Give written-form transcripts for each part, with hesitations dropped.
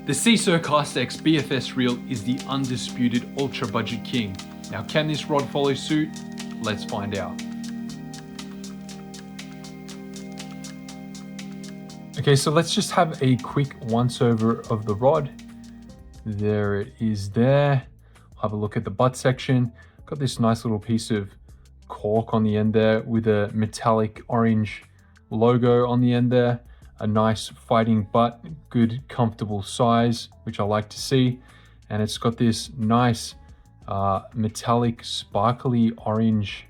The Seasir Cast X BFS reel is the undisputed ultra budget king. Now, can this rod follow suit? Let's find out. Okay, so let's just have a quick once over of the rod. There it is there. Have a look at the butt section. Got this nice little piece of cork on the end there with a metallic orange logo on the end there. A nice fighting butt, good comfortable size, which I like to see. And it's got this nice metallic sparkly orange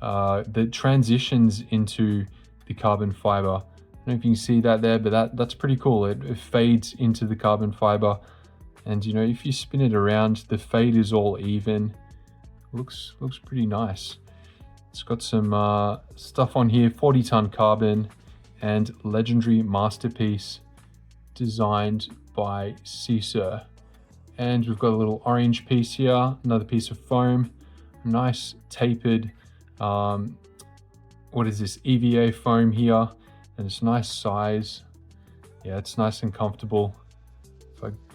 that transitions into the carbon fiber. I don't know if you can see that there, but that's pretty cool. It fades into the carbon fiber. And you know, if you spin it around, the fade is all even. Looks pretty nice. It's got some stuff on here, 40-ton carbon and legendary masterpiece designed by Seasir. And we've got a little orange piece here, another piece of foam, nice tapered, what is this, EVA foam here, and it's nice size. Yeah, it's nice and comfortable.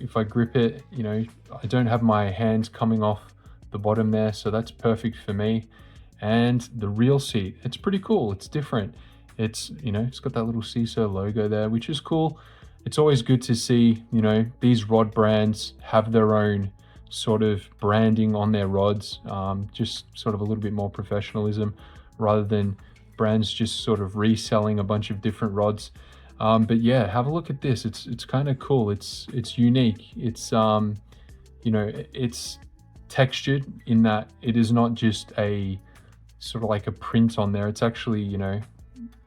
If I grip it, you know, I don't have my hands coming off the bottom there, so that's perfect for me. And the reel seat, it's pretty cool, it's different. It's, you know, it's got that little Seasir logo there, which is cool. It's always good to see, you know, these rod brands have their own sort of branding on their rods, just sort of a little bit more professionalism rather than brands just sort of reselling a bunch of different rods. But yeah, have a look at this. It's kind of cool. It's unique. It's you know, it's textured in that it is not just a sort of like a print on there. It's actually, you know,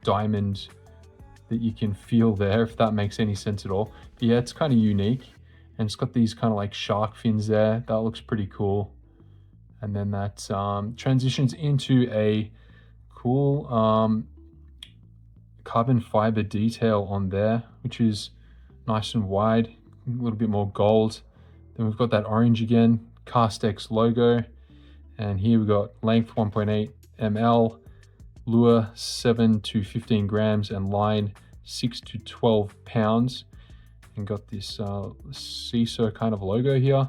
diamond that you can feel there, if that makes any sense at all. But yeah, it's kind of unique, and it's got these kind of like shark fins there. That looks pretty cool. And then that transitions into a cool carbon fiber detail on there, which is nice and wide, a little bit more gold. Then we've got that orange again, Cast X logo, and here we've got length 1.8 ml, lure 7 to 15 grams, and line 6 to 12 pounds. And got this Seasir kind of logo here.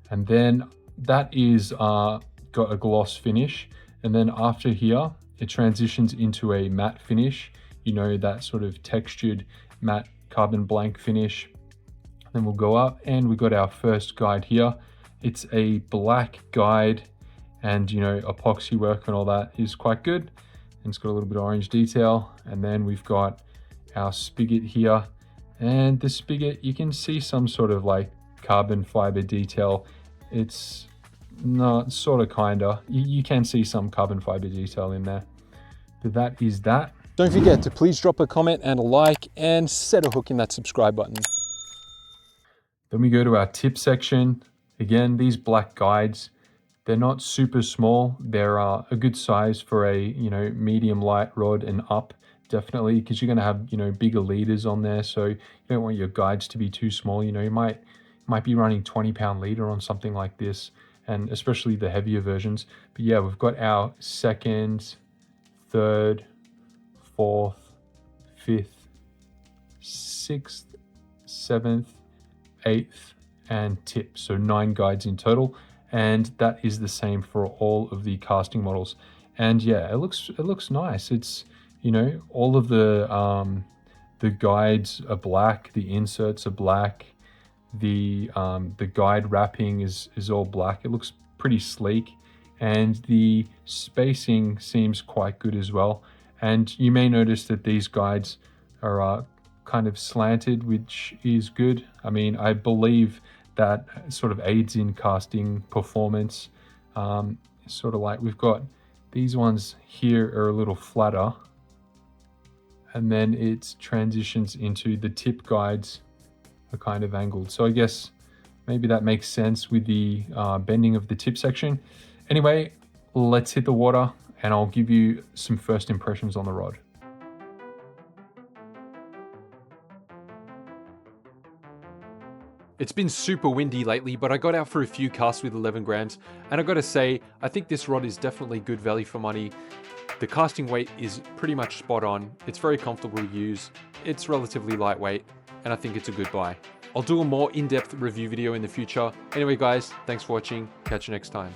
And then that is got a gloss finish. And then after here, it transitions into a matte finish. You know, that sort of textured matte carbon blank finish. Then we'll go up and we got our first guide here. It's a black guide, and you know, epoxy work and all that is quite good. And it's got a little bit of orange detail. And then we've got our spigot here, and the spigot, you can see some sort of like carbon fiber detail. It's not sort of kinda, you can see some carbon fiber detail in there, but that is that. Don't forget to please drop a comment and a like, and set a hook in that subscribe button. Then we go to our tip section. Again, these black guides, they're not super small. They're a good size for a, you know, medium light rod and up, definitely, because you're going to have, you know, bigger leaders on there. So you don't want your guides to be too small. You know, you might be running 20-pound leader on something like this, and especially the heavier versions. But yeah, we've got our second, third, fourth, fifth, sixth, seventh, eighth, and tip. So 9 guides in total. And that is the same for all of the casting models. And yeah, it looks nice. It's, you know, all of the guides are black, the inserts are black, the guide wrapping is all black. It looks pretty sleek, and the spacing seems quite good as well. And you may notice that these guides are kind of slanted, which is good. I mean, I believe that sort of aids in casting performance. Sort of like we've got these ones here are a little flatter, and then it transitions into the tip guides are kind of angled. So I guess maybe that makes sense with the bending of the tip section. Anyway, let's hit the water and I'll give you some first impressions on the rod. It's been super windy lately, but I got out for a few casts with 11 grams, and I gotta say, I think this rod is definitely good value for money. The casting weight is pretty much spot on. It's very comfortable to use. It's relatively lightweight, and I think it's a good buy. I'll do a more in-depth review video in the future. Anyway guys, thanks for watching. Catch you next time.